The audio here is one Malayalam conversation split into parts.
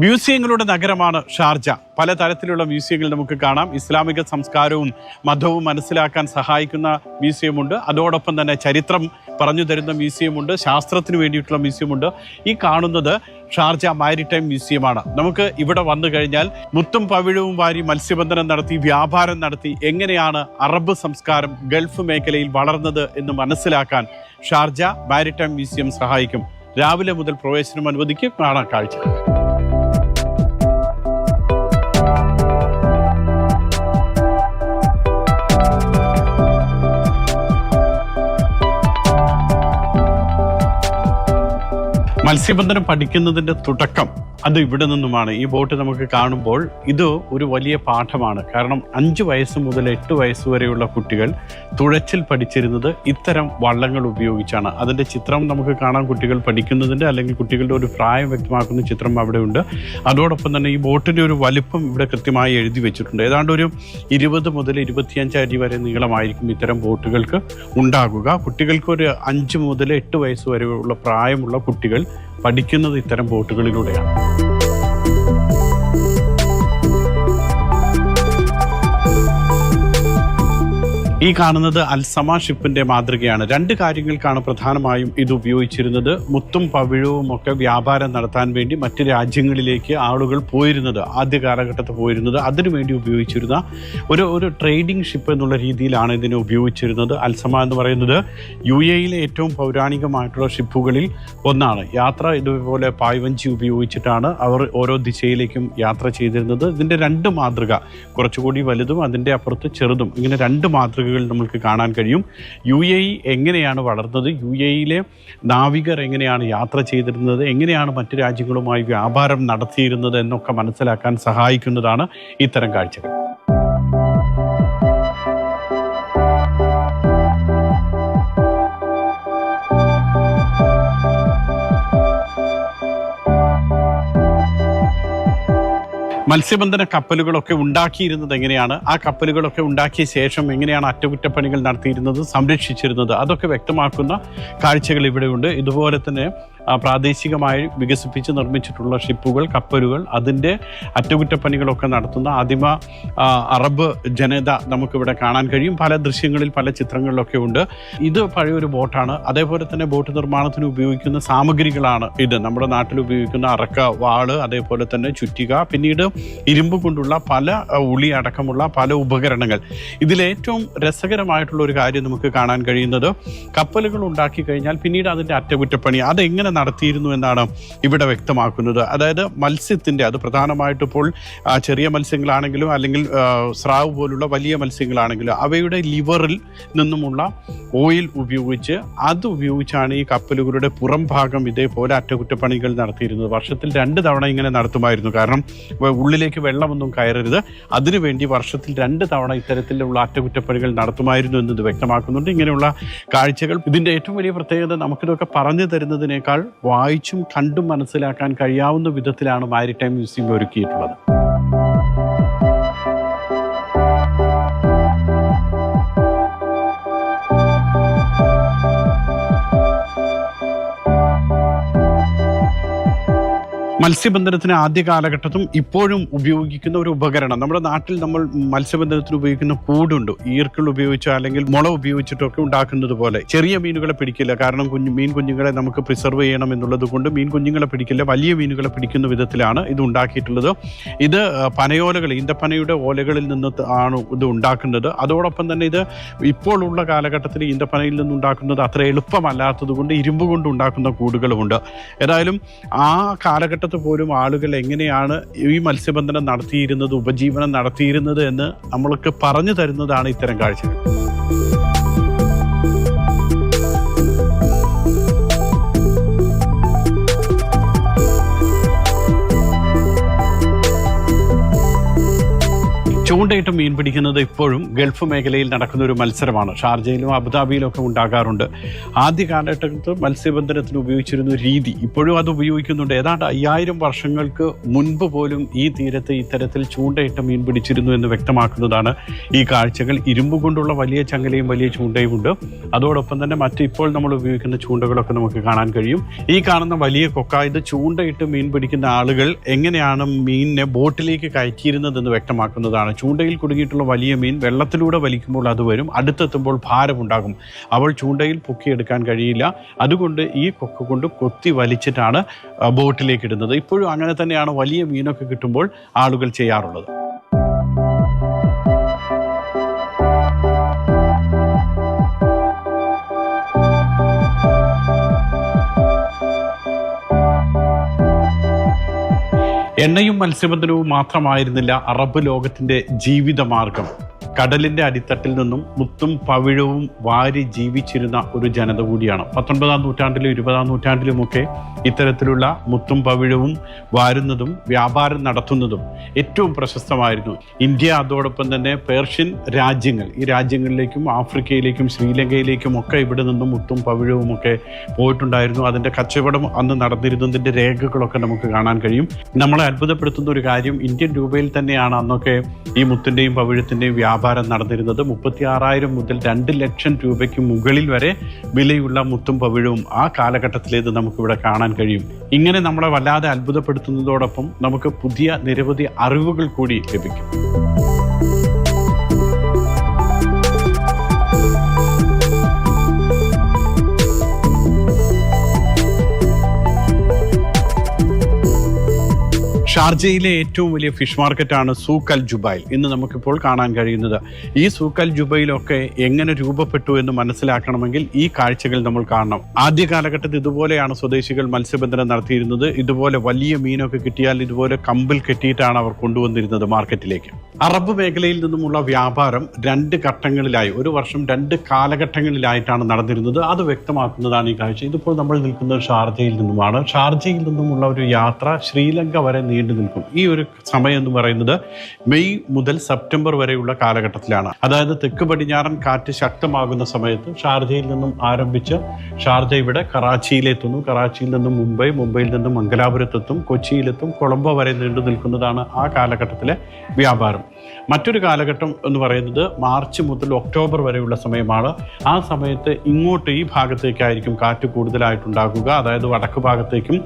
മ്യൂസിയങ്ങളുടെ നഗരമാണ് ഷാർജ. പലതരത്തിലുള്ള മ്യൂസിയങ്ങൾ നമുക്ക് കാണാം. ഇസ്ലാമിക സംസ്കാരവും മതവും മനസ്സിലാക്കാൻ സഹായിക്കുന്ന മ്യൂസിയമുണ്ട്, അതോടൊപ്പം തന്നെ ചരിത്രം പറഞ്ഞു തരുന്ന മ്യൂസിയമുണ്ട്, ശാസ്ത്രത്തിന് വേണ്ടിയിട്ടുള്ള മ്യൂസിയമുണ്ട്. ഈ കാണുന്നത് ഷാർജ മാരിടൈം മ്യൂസിയമാണ്. നമുക്ക് ഇവിടെ വന്നു കഴിഞ്ഞാൽ മുത്തും പവിഴവും വാരി മത്സ്യബന്ധനം നടത്തി വ്യാപാരം നടത്തി എങ്ങനെയാണ് അറബ് സംസ്കാരം ഗൾഫ് മേഖലയിൽ വളർന്നത് എന്ന് മനസ്സിലാക്കാൻ ഷാർജ മാരിടൈം മ്യൂസിയം സഹായിക്കും. രാവിലെ മുതൽ പ്രവേശനം അനുവദിക്കും. കാണാൻ കാഴ്ച. മത്സ്യബന്ധനം പഠിക്കുന്നതിൻ്റെ തുടക്കം അത് ഇവിടെ നിന്നുമാണ്. ഈ ബോട്ട് നമുക്ക് കാണുമ്പോൾ ഇത് ഒരു വലിയ പാഠമാണ്. കാരണം 5 വയസ്സ് മുതൽ 8 വയസ്സ് വരെയുള്ള കുട്ടികൾ തുഴച്ചിൽ പഠിച്ചിരുന്നത് ഇത്തരം വള്ളങ്ങൾ ഉപയോഗിച്ചാണ്. അതിൻ്റെ ചിത്രം നമുക്ക് കാണാൻ കുട്ടികൾ പഠിക്കുന്നതിൻ്റെ അല്ലെങ്കിൽ കുട്ടികളുടെ ഒരു പ്രായം വ്യക്തമാക്കുന്ന ചിത്രം അവിടെ ഉണ്ട്. അതോടൊപ്പം തന്നെ ഈ ബോട്ടിൻ്റെ ഒരു വലിപ്പം ഇവിടെ കൃത്യമായി എഴുതി വെച്ചിട്ടുണ്ട്. ഏതാണ്ട് ഒരു 20 മുതൽ 25 അടി വരെ നീളമായിരിക്കും ഇത്തരം ബോട്ടുകൾക്ക് ഉണ്ടാകുക. കുട്ടികൾക്ക് ഒരു 5 മുതൽ 8 വയസ്സ് വരെയുള്ള പ്രായമുള്ള കുട്ടികൾ പഠിക്കുന്നത് ഇത്തരം ബോട്ടുകളിലൂടെയാണ്. ഈ കാണുന്നത് അൽസമ ഷിപ്പിന്റെ മാതൃകയാണ്. 2 കാര്യങ്ങൾക്കാണ് പ്രധാനമായും ഇത് ഉപയോഗിച്ചിരുന്നത്. മുത്തും പവിഴവും ഒക്കെ വ്യാപാരം നടത്താൻ വേണ്ടി മറ്റ് രാജ്യങ്ങളിലേക്ക് ആളുകൾ പോയിരുന്നത്, ആദ്യ കാലഘട്ടത്തിൽ പോയിരുന്നത് അതിനുവേണ്ടി ഉപയോഗിച്ചിരുന്ന ഒരു ട്രേഡിംഗ് ഷിപ്പ് എന്നുള്ള രീതിയിലാണ് ഇതിനെ ഉപയോഗിച്ചിരുന്നത്. അൽസമ എന്ന് പറയുന്നത് UAE ഏറ്റവും പൗരാണികമായിട്ടുള്ള ഷിപ്പുകളിൽ ഒന്നാണ്. യാത്ര ഇതുപോലെ പായ്വഞ്ചി ഉപയോഗിച്ചിട്ടാണ് അവർ ഓരോ ദിശയിലേക്കും യാത്ര ചെയ്തിരുന്നത്. ഇതിൻ്റെ 2 മാതൃക, കുറച്ചുകൂടി വലുതും അതിൻ്റെ അപ്പുറത്ത് ചെറുതും, ഇങ്ങനെ 2 മാതൃകകൾ നമുക്ക് കാണാൻ കഴിയും. UAE എങ്ങനെയാണ് വളർന്നത്, UAE നാവികർ എങ്ങനെയാണ് യാത്ര ചെയ്തിരുന്നത്, എങ്ങനെയാണ് മറ്റു രാജ്യങ്ങളുമായി വ്യാപാരം നടത്തിയിരുന്നത് എന്നൊക്കെ മനസ്സിലാക്കാൻ സഹായിക്കുന്നതാണ് ഇത്തരം കാഴ്ചകൾ. മത്സ്യബന്ധന കപ്പലുകളൊക്കെ ഉണ്ടാക്കിയിരുന്നത് എങ്ങനെയാണ്, ആ കപ്പലുകളൊക്കെ ഉണ്ടാക്കിയ ശേഷം എങ്ങനെയാണ് അറ്റകുറ്റപ്പണികൾ നടത്തിയിരുന്നത്, സംരക്ഷിച്ചിരുന്നത്, അതൊക്കെ വ്യക്തമാക്കുന്ന കാഴ്ചകൾ ഇവിടെയുണ്ട്. ഇതുപോലെ തന്നെ പ്രാദേശികമായി വികസിപ്പിച്ച് നിർമ്മിച്ചിട്ടുള്ള ഷിപ്പുകൾ, കപ്പലുകൾ, അതിൻ്റെ അറ്റകുറ്റപ്പണികളൊക്കെ നടത്തുന്ന ആദിമ അറബ് ജനത നമുക്കിവിടെ കാണാൻ കഴിയും. പല ദൃശ്യങ്ങളിൽ പല ചിത്രങ്ങളിലൊക്കെ ഉണ്ട്. ഇത് പഴയൊരു ബോട്ടാണ്. അതേപോലെ തന്നെ ബോട്ട് നിർമ്മാണത്തിന് ഉപയോഗിക്കുന്ന സാമഗ്രികളാണ് ഇത്. നമ്മുടെ നാട്ടിൽ ഉപയോഗിക്കുന്ന അറക്ക, വാള്, അതേപോലെ തന്നെ ചുറ്റിക, പിന്നീട് ഇരുമ്പ് കൊണ്ടുള്ള പല ഉളി അടക്കമുള്ള പല ഉപകരണങ്ങൾ. ഇതിലേറ്റവും രസകരമായിട്ടുള്ള ഒരു കാര്യം നമുക്ക് കാണാൻ കഴിയുന്നത്, കപ്പലുകൾ ഉണ്ടാക്കി കഴിഞ്ഞാൽ പിന്നീട് അതിൻ്റെ അറ്റകുറ്റപ്പണി അതെങ്ങനെ നടത്തിയിരുന്നു എന്നാണ് ഇവിടെ വ്യക്തമാക്കുന്നത്. അതായത് മത്സ്യത്തിൻ്റെ, അത് പ്രധാനമായിട്ട് ഇപ്പോൾ ചെറിയ മത്സ്യങ്ങളാണെങ്കിലും അല്ലെങ്കിൽ സ്രാവ് പോലുള്ള വലിയ മത്സ്യങ്ങളാണെങ്കിലും അവയുടെ ലിവറിൽ നിന്നുമുള്ള ഓയിൽ ഉപയോഗിച്ച് അത് ഉപയോഗിച്ചാണ് ഈ കപ്പലുകളുടെ പുറം ഭാഗം ഇതേപോലെ അറ്റകുറ്റപ്പണികൾ നടത്തിയിരുന്നത്. വർഷത്തിൽ 2 തവണ ഇങ്ങനെ നടത്തുമായിരുന്നു. കാരണം ഉള്ളിലേക്ക് വെള്ളമൊന്നും കയറരുത്, അതിനുവേണ്ടി വർഷത്തിൽ 2 തവണ ഇത്തരത്തിലുള്ള അറ്റകുറ്റപ്പണികൾ നടത്തുമായിരുന്നു എന്നത് വ്യക്തമാക്കുന്നുണ്ട്. ഇങ്ങനെയുള്ള കാഴ്ചകൾ, ഇതിൻ്റെ ഏറ്റവും വലിയ പ്രത്യേകത നമുക്കിതൊക്കെ പറഞ്ഞു തരുന്നതിനേക്കാൾ വായിച്ചും കണ്ടും മനസ്സിലാക്കാൻ കഴിയാവുന്ന വിധത്തിലാണ് മാരിടൈം മ്യൂസിയം ഒരുക്കിയിട്ടുള്ളത്. മത്സ്യബന്ധനത്തിന് ആദ്യ കാലഘട്ടത്തും ഇപ്പോഴും ഉപയോഗിക്കുന്ന ഒരു ഉപകരണം, നമ്മുടെ നാട്ടിൽ നമ്മൾ മത്സ്യബന്ധനത്തിന് ഉപയോഗിക്കുന്ന കൂടുണ്ട്, ഈർക്കിൾ ഉപയോഗിച്ചോ അല്ലെങ്കിൽ മുള ഉപയോഗിച്ചിട്ടൊക്കെ ഉണ്ടാക്കുന്നത് പോലെ. ചെറിയ മീനുകളെ പിടിക്കില്ല, കാരണം മീൻ കുഞ്ഞുങ്ങളെ നമുക്ക് പ്രിസർവ് ചെയ്യണം എന്നുള്ളത് കൊണ്ട് മീൻ കുഞ്ഞുങ്ങളെ പിടിക്കില്ല, വലിയ മീനുകളെ പിടിക്കുന്ന വിധത്തിലാണ് ഇത് ഉണ്ടാക്കിയിട്ടുള്ളത്. ഇത് പനയോലകൾ, ഈന്തപ്പനയുടെ ഓലകളിൽ നിന്ന് ആണ് ഇത് ഉണ്ടാക്കുന്നത്. അതോടൊപ്പം തന്നെ ഇത് ഇപ്പോൾ ഉള്ള കാലഘട്ടത്തിൽ ഈന്തപ്പനയിൽ നിന്ന് ഉണ്ടാക്കുന്നത് അത്ര എളുപ്പമല്ലാത്തത് കൊണ്ട് ഇരുമ്പ് കൊണ്ട് ഉണ്ടാക്കുന്ന കൂടുകളുമുണ്ട്. ഏതായാലും ആ കാലഘട്ടത്തിൽ പോലും ആളുകൾ എങ്ങനെയാണ് ഈ മത്സ്യബന്ധനം നടത്തിയിരുന്നത്, ഉപജീവനം നടത്തിയിരുന്നത് എന്ന് നമ്മൾക്ക് പറഞ്ഞു തരുന്നതാണ് ഇത്തരം കാഴ്ചകൾ. ചൂണ്ട ചൂണ്ടയിട്ട് മീൻ പിടിക്കുന്നത് ഇപ്പോഴും ഗൾഫ് മേഖലയിൽ നടക്കുന്ന ഒരു മത്സരമാണ്. ഷാർജയിലും അബുദാബിയിലും ഒക്കെ ഉണ്ടാകാറുണ്ട്. ആദ്യ കാലഘട്ടത്തിൽ മത്സ്യബന്ധനത്തിന് ഉപയോഗിച്ചിരുന്ന രീതി ഇപ്പോഴും അത് ഉപയോഗിക്കുന്നുണ്ട്. ഏതാണ്ട് 5000 വർഷങ്ങൾക്ക് മുൻപ് പോലും ഈ തീരത്ത് ഇത്തരത്തിൽ ചൂണ്ടയിട്ട് മീൻ പിടിച്ചിരുന്നു എന്ന് വ്യക്തമാക്കുന്നതാണ് ഈ കാഴ്ചകൾ. ഇരുമ്പ് കൊണ്ടുള്ള വലിയ ചങ്ങലയും വലിയ ചൂണ്ടയും ഉണ്ട്. അതോടൊപ്പം തന്നെ ഇപ്പോൾ നമ്മൾ ഉപയോഗിക്കുന്ന ചൂണ്ടകളൊക്കെ നമുക്ക് കാണാൻ കഴിയും. ഈ കാണുന്ന വലിയ കൊക്ക, ഇത് ചൂണ്ടയിട്ട് മീൻ പിടിക്കുന്ന ആളുകൾ എങ്ങനെയാണ് മീനിനെ ബോട്ടിലേക്ക് കയറ്റിയിരുന്നതെന്ന് വ്യക്തമാക്കുന്നതാണ്. ചൂണ്ടയിൽ കുടുങ്ങിയിട്ടുള്ള വലിയ മീൻ വെള്ളത്തിലൂടെ വലിക്കുമ്പോൾ അത് വരും, അടുത്തെത്തുമ്പോൾ ഭാരമുണ്ടാകും. അവൾ ചൂണ്ടയിൽ പൊക്കിയെടുക്കാൻ കഴിയില്ല. അതുകൊണ്ട് ഈ കൊക്ക കൊണ്ട് കൊത്തി വലിച്ചിട്ടാണ് ബോട്ടിലേക്ക് ഇടുന്നത്. ഇപ്പോഴും അങ്ങനെ തന്നെയാണ് വലിയ മീനൊക്കെ കിട്ടുമ്പോൾ ആളുകൾ ചെയ്യാറുള്ളത്. എണ്ണയും മത്സ്യബന്ധനവും മാത്രമായിരുന്നില്ല അറബ് ലോകത്തിന്റെ ജീവിതമാർഗം. കടലിന്റെ അടിത്തട്ടിൽ നിന്നും മുത്തും പവിഴവും വാരി ജീവിച്ചിരുന്ന ഒരു ജനത കൂടിയാണ്. 19-ാം നൂറ്റാണ്ടിലും 20-ാം നൂറ്റാണ്ടിലുമൊക്കെ ഇത്തരത്തിലുള്ള മുത്തും പവിഴവും വാരുന്നതും വ്യാപാരം നടത്തുന്നതും ഏറ്റവും പ്രശസ്തമായിരുന്നു. ഇന്ത്യ അതോടൊപ്പം തന്നെ പേർഷ്യൻ രാജ്യങ്ങൾ, ഈ രാജ്യങ്ങളിലേക്കും ആഫ്രിക്കയിലേക്കും ശ്രീലങ്കയിലേക്കും ഒക്കെ ഇവിടെ നിന്നും മുത്തും പവിഴവും ഒക്കെ പോയിട്ടുണ്ടായിരുന്നു. അതിൻ്റെ കച്ചവടം അന്ന് നടന്നിരുന്നതിൻ്റെ രേഖകളൊക്കെ നമുക്ക് കാണാൻ കഴിയും. നമ്മളെ അത്ഭുതപ്പെടുത്തുന്ന ഒരു കാര്യം, ഇന്ത്യൻ രൂപയിൽ തന്നെയാണ് അന്നൊക്കെ ഈ മുത്തിൻ്റെയും പവിഴത്തിൻ്റെയും വ്യാപാരം നടന്നിരുന്നത്. 36,000 മുതൽ 2 ലക്ഷം രൂപയ്ക്ക് മുകളിൽ വരെ വിലയുള്ള മുത്തും പവിഴവും ആ കാലഘട്ടത്തിലേത് നമുക്കിവിടെ കാണാൻ കഴിയും. ഇങ്ങനെ നമ്മളെ വല്ലാതെ അത്ഭുതപ്പെടുത്തുന്നതോടൊപ്പം നമുക്ക് പുതിയ നിരവധി അറിവുകൾ കൂടി ലഭിക്കും. ഷാർജയിലെ ഏറ്റവും വലിയ ഫിഷ് മാർക്കറ്റാണ് സൂഖ് അൽ ജുബൈൽ ഇന്ന് നമുക്കിപ്പോൾ കാണാൻ കഴിയുന്നത്. ഈ സൂഖ് അൽ ജുബൈലൊക്കെ എങ്ങനെ രൂപപ്പെട്ടു എന്ന് മനസ്സിലാക്കണമെങ്കിൽ ഈ കാഴ്ചകൾ നമ്മൾ കാണണം. ആദ്യ കാലഘട്ടത്തിൽ ഇതുപോലെയാണ് സ്വദേശികൾ മത്സ്യബന്ധനം നടത്തിയിരുന്നത്. ഇതുപോലെ വലിയ മീനൊക്കെ കിട്ടിയാൽ ഇതുപോലെ കമ്പിൽ കെട്ടിയിട്ടാണ് അവർ കൊണ്ടുവന്നിരുന്നത് മാർക്കറ്റിലേക്ക്. അറബ് മേഖലയിൽ നിന്നുമുള്ള വ്യാപാരം 2 ഘട്ടങ്ങളിലായി, ഒരു വർഷം 2 കാലഘട്ടങ്ങളിലായിട്ടാണ് നടന്നിരുന്നത്. അത് വ്യക്തമാക്കുന്നതാണ് ഈ കാഴ്ച. ഇതിപ്പോൾ നമ്മൾ നിൽക്കുന്നത് ഷാർജയിൽ നിന്നുമാണ്. ഷാർജയിൽ നിന്നുമുള്ള ഒരു യാത്ര ശ്രീലങ്ക വരെ നീണ്ടു നിൽക്കും. ഈ ഒരു സമയം എന്ന് പറയുന്നത് മെയ് മുതൽ സെപ്റ്റംബർ വരെയുള്ള കാലഘട്ടത്തിലാണ്. അതായത് തെക്ക് പടിഞ്ഞാറൻ കാറ്റ് ശക്തമാകുന്ന സമയത്ത് ഷാർജയിൽ നിന്നും ആരംഭിച്ച് ഷാർജ ഇവിടെ കറാച്ചിയിലെത്തുന്നു. കറാച്ചിയിൽ നിന്നും മുംബൈ, മുംബൈയിൽ നിന്നും മംഗലാപുരത്തെത്തും, കൊച്ചിയിലെത്തും, കൊളംബോ വരെ നീണ്ടു നിൽക്കുന്നതാണ് ആ കാലഘട്ടത്തിലെ വ്യാപാരം. മറ്റൊരു കാലഘട്ടം എന്ന് പറയുന്നത് മാർച്ച് മുതൽ ഒക്ടോബർ വരെയുള്ള സമയമാണ്. ആ സമയത്ത് ഇങ്ങോട്ട് ഈ ഭാഗത്തേക്കായിരിക്കും കാറ്റ് കൂടുതലായിട്ടുണ്ടാകുക. അതായത് വടക്ക് ഭാഗത്തേക്കും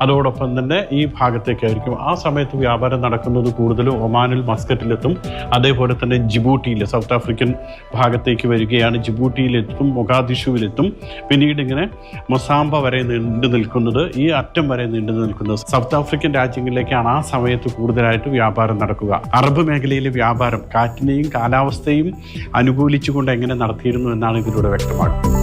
അതോടൊപ്പം തന്നെ ഈ ഭാഗത്തേക്കായിരിക്കും. ആ സമയത്ത് വ്യാപാരം നടക്കുന്നത് കൂടുതലും ഒമാനിൽ മസ്കറ്റിലെത്തും. അതേപോലെ തന്നെ ജിബൂട്ടിയിൽ, സൗത്ത് ആഫ്രിക്കൻ ഭാഗത്തേക്ക് വരികയാണ്. ജിബൂട്ടിയിലെത്തും, മൊഗാദിഷുവിലെത്തും. പിന്നീട് ഇങ്ങനെ മൊസാംബ വരെ നീണ്ടു നിൽക്കുന്നത്, ഈ അറ്റം വരെ നീണ്ടു നിൽക്കുന്നത് സൗത്ത് ആഫ്രിക്കൻ രാജ്യങ്ങളിലേക്കാണ് ആ സമയത്ത് കൂടുതലായിട്ട് വ്യാപാരം നടക്കുക. അറബ് മേഖലയിലെ വ്യാപാരം കാറ്റിനെയും കാലാവസ്ഥയും അനുകൂലിച്ചുകൊണ്ട് എങ്ങനെ നടത്തിയിരുന്നു എന്നാണ് ഇതിലൂടെ വ്യക്തമാക്കുന്നത്.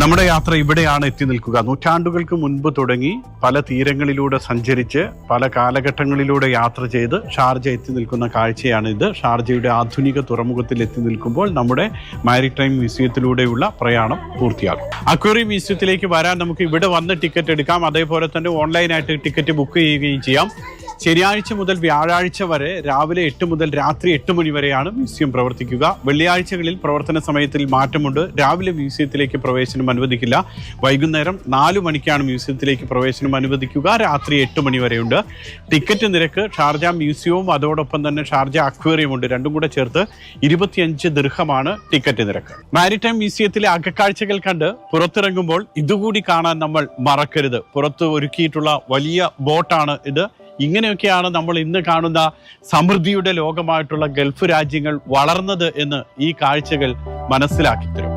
നമ്മുടെ യാത്ര ഇവിടെയാണ് എത്തി നിൽക്കുക. നൂറ്റാണ്ടുകൾക്ക് മുൻപ് തുടങ്ങി പല തീരങ്ങളിലൂടെ സഞ്ചരിച്ച് പല കാലഘട്ടങ്ങളിലൂടെ യാത്ര ചെയ്ത് ഷാർജ എത്തി നിൽക്കുന്ന കാഴ്ചയാണ് ഇത്. ഷാർജയുടെ ആധുനിക തുറമുഖത്തിൽ എത്തി നിൽക്കുമ്പോൾ നമ്മുടെ മാരിടൈം മ്യൂസിയത്തിലൂടെയുള്ള പ്രയാണം പൂർത്തിയാകും. അക്വേറിയം മ്യൂസിയത്തിലേക്ക് വരാൻ നമുക്ക് ഇവിടെ വന്ന് ടിക്കറ്റ് എടുക്കാം. അതേപോലെ തന്നെ ഓൺലൈനായിട്ട് ടിക്കറ്റ് ബുക്ക് ചെയ്യുകയും ചെയ്യാം. ശനിയാഴ്ച മുതൽ വ്യാഴാഴ്ച വരെ രാവിലെ 8 മുതൽ രാത്രി 8 മണി വരെയാണ് മ്യൂസിയം പ്രവർത്തിക്കുക. വെള്ളിയാഴ്ചകളിൽ പ്രവർത്തന സമയത്തിൽ മാറ്റമുണ്ട്. രാവിലെ മ്യൂസിയത്തിലേക്ക് പ്രവേശനം അനുവദിക്കില്ല. വൈകുന്നേരം 4 മണിക്കാണ് മ്യൂസിയത്തിലേക്ക് പ്രവേശനം അനുവദിക്കുക. രാത്രി 8 മണി വരെയുണ്ട്. ടിക്കറ്റ് നിരക്ക് ഷാർജ മ്യൂസിയവും അതോടൊപ്പം തന്നെ ഷാർജ അക്വേറിയം ഉണ്ട്, രണ്ടും കൂടെ ചേർത്ത് 25 ദിർഹമാണ് ടിക്കറ്റ് നിരക്ക്. മാരിടൈം മ്യൂസിയത്തിലെ അകക്കാഴ്ചകൾ കണ്ട് പുറത്തിറങ്ങുമ്പോൾ ഇതുകൂടി കാണാൻ നമ്മൾ മറക്കരുത്. പുറത്ത് ഒരുക്കിയിട്ടുള്ള വലിയ ബോട്ടാണ് ഇത്. ഇങ്ങനെയൊക്കെയാണ് നമ്മൾ ഇന്ന് കാണുന്ന സമൃദ്ധിയുടെ ലോകമായിട്ടുള്ള ഗൾഫ് രാജ്യങ്ങൾ വളർന്നത് എന്ന് ഈ കാഴ്ചകൾ മനസ്സിലാക്കി തരും.